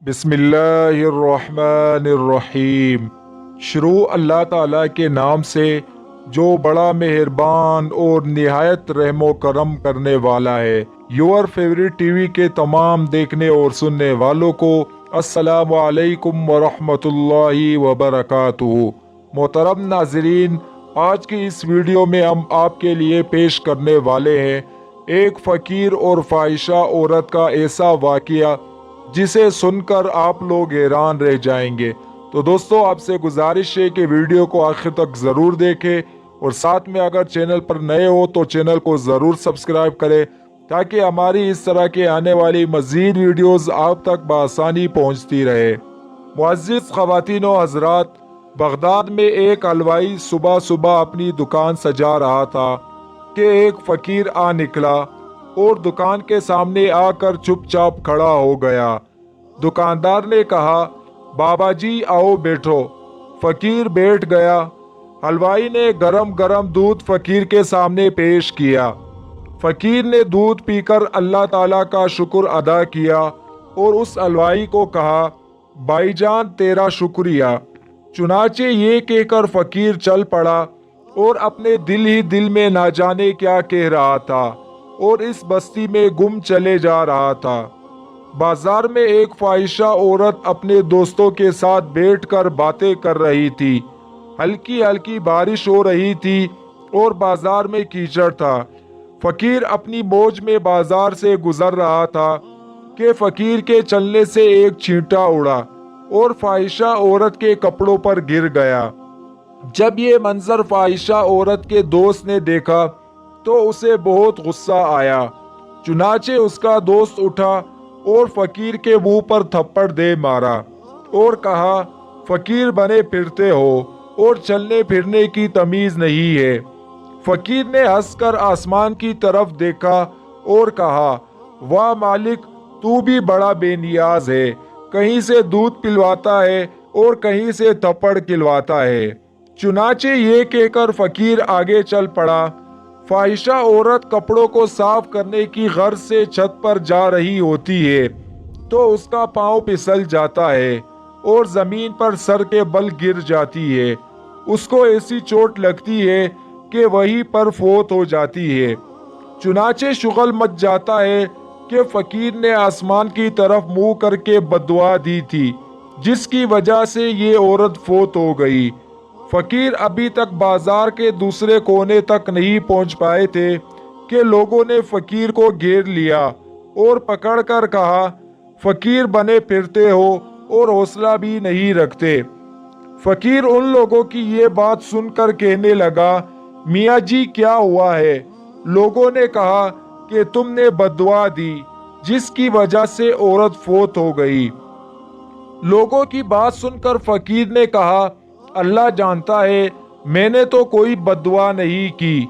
बिस्मिल्लाहिर्रहमानिर्रहीम। शुरू अल्लाह ताला के नाम से जो बड़ा मेहरबान और निहायत रहमो करम करने वाला है। योर फेवरेट टीवी के तमाम देखने और सुनने वालों को अस्सलामु अलैकुम वरहमतुल्लाहि वबरकातुहू। मोहतरम नाजरीन, आज की इस वीडियो में हम आपके लिए पेश करने वाले हैं एक फ़कीर और फ़ाहिशा औरत का ऐसा वाक़या जिसे सुनकर आप लोग हैरान रह जाएंगे। तो दोस्तों, आपसे गुजारिश है कि वीडियो को आखिर तक ज़रूर देखें और साथ में अगर चैनल पर नए हो तो चैनल को ज़रूर सब्सक्राइब करें ताकि हमारी इस तरह के आने वाली मज़ीद वीडियोस आप तक बआसानी पहुंचती रहे। मुअज़्ज़िज़ ख़वातीन व हज़रात, बगदाद में एक हलवाई सुबह सुबह अपनी दुकान सजा रहा था कि एक फ़कीर आ निकला और दुकान के सामने आकर चुपचाप खड़ा हो गया। दुकानदार ने कहा, बाबा जी आओ बैठो। फ़कीर बैठ गया। हलवाई ने गरम गरम दूध फ़कीर के सामने पेश किया। फ़कीर ने दूध पीकर अल्लाह ताला का शुक्र अदा किया और उस हलवाई को कहा, भाईजान तेरा शुक्रिया। चुनाचे ये कहकर फ़कीर चल पड़ा और अपने दिल ही दिल में ना जाने क्या कह रहा था और इस बस्ती में गुम चले जा रहा था। बाजार में एक फ़ाहिशा औरत अपने दोस्तों के साथ बैठकर बातें कर रही थी। हल्की हल्की बारिश हो रही थी और बाजार में कीचड़ था। फ़कीर अपनी मौज में बाजार से गुजर रहा था कि फ़कीर के चलने से एक छींटा उड़ा और फ़ाहिशा औरत के कपड़ों पर गिर गया। जब ये मंजर फ़ाहिशा औरत के दोस्त ने देखा तो उसे बहुत गुस्सा आया। चुनाचे उसका दोस्त उठा और फ़कीर के मुंह पर थप्पड़ दे मारा और कहा, फ़कीर बने फिरते हो और चलने फिरने की तमीज़ नहीं है। फ़कीर ने हंसकर आसमान की तरफ देखा और कहा, वाह मालिक, तू भी बड़ा बेनियाज है। कहीं से दूध पिलवाता है और कहीं से थप्पड़ खिलवाता है। चुनाचे ये कहकर फ़कीर आगे चल पड़ा। फ़ाहिशा औरत कपड़ों को साफ करने की गर्ज से छत पर जा रही होती है तो उसका पांव फिसल जाता है और ज़मीन पर सर के बल गिर जाती है। उसको ऐसी चोट लगती है कि वहीं पर फौत हो जाती है। चुनाचे शुगल मच जाता है कि फ़कीर ने आसमान की तरफ मुंह करके बद्दुआ दी थी जिसकी वजह से ये औरत फौत हो गई। फ़कीर अभी तक बाजार के दूसरे कोने तक नहीं पहुंच पाए थे कि लोगों ने फ़कीर को घेर लिया और पकड़कर कहा, फ़कीर बने फिरते हो और हौसला भी नहीं रखते। फ़कीर उन लोगों की ये बात सुनकर कहने लगा, मियाँ जी क्या हुआ है? लोगों ने कहा कि तुमने बद्दुआ दी जिसकी वजह से औरत फौत हो गई। लोगों की बात सुनकर फ़कीर ने कहा, अल्लाह जानता है मैंने तो कोई बद्दुआ नहीं की।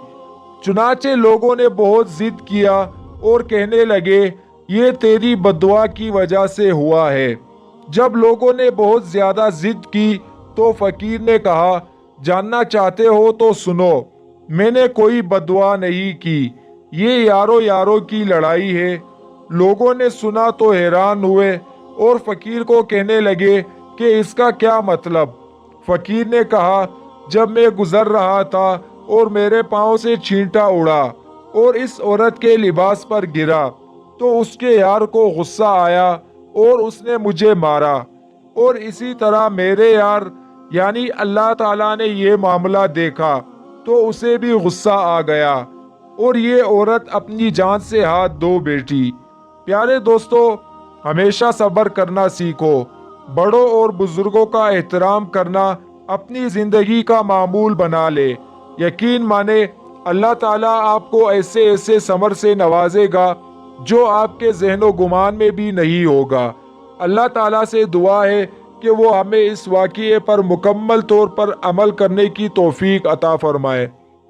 चुनाचे लोगों ने बहुत जिद किया और कहने लगे, ये तेरी बद्दुआ की वजह से हुआ है। जब लोगों ने बहुत ज्यादा जिद की तो फ़कीर ने कहा, जानना चाहते हो तो सुनो, मैंने कोई बद्दुआ नहीं की, ये यारो यारो की लड़ाई है। लोगों ने सुना तो हैरान हुए और फ़कीर को कहने लगे कि इसका क्या मतलब? फ़कीर ने कहा, जब मैं गुजर रहा था और मेरे पाँव से छींटा उड़ा और इस औरत के लिबास पर गिरा तो उसके यार को गुस्सा आया और उसने मुझे मारा और इसी तरह मेरे यार यानी अल्लाह ताला ने ये मामला देखा तो उसे भी गुस्सा आ गया और ये औरत अपनी जान से हाथ धो बैठी। प्यारे दोस्तों, हमेशा सब्र करना सीखो। बड़ों और बुजुर्गों का एहतराम करना अपनी जिंदगी का मामूल बना ले। यकीन माने अल्लाह ताला आपको ऐसे ऐसे समर से नवाजेगा जो आपके ज़हनो गुमान में भी नहीं होगा। अल्लाह ताला से दुआ है कि वो हमें इस वाक़ये पर मुकम्मल तौर पर अमल करने की तौफीक अता फरमाए।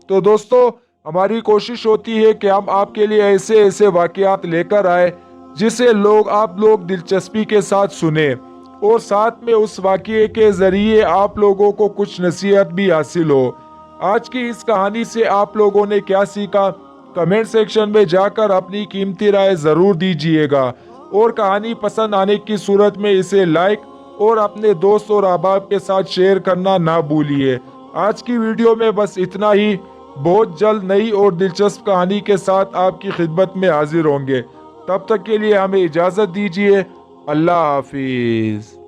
तो दोस्तों, हमारी कोशिश होती है कि हम आपके लिए ऐसे ऐसे वाक़यात लेकर आए जिसे आप लोग दिलचस्पी के साथ सुने और साथ में उस वाक़ये के ज़रिए आप लोगों को कुछ नसीहत भी हासिल हो। आज की इस कहानी से आप लोगों ने क्या सीखा, कमेंट सेक्शन में जाकर अपनी कीमती राय ज़रूर दीजिएगा। اور کہانی پسند آنے کی صورت میں اسے لائک اور اپنے دوست اور احباب کے ساتھ شیئر کرنا نہ بھولیے۔ آج کی ویڈیو میں بس اتنا ہی۔ بہت جلد نئی اور دلچسپ کہانی کے ساتھ آپ کی خدمت میں حاضر ہوں گے۔ تب تک کے لیے ہمیں اجازت دیجیے۔ اللہ حافظ۔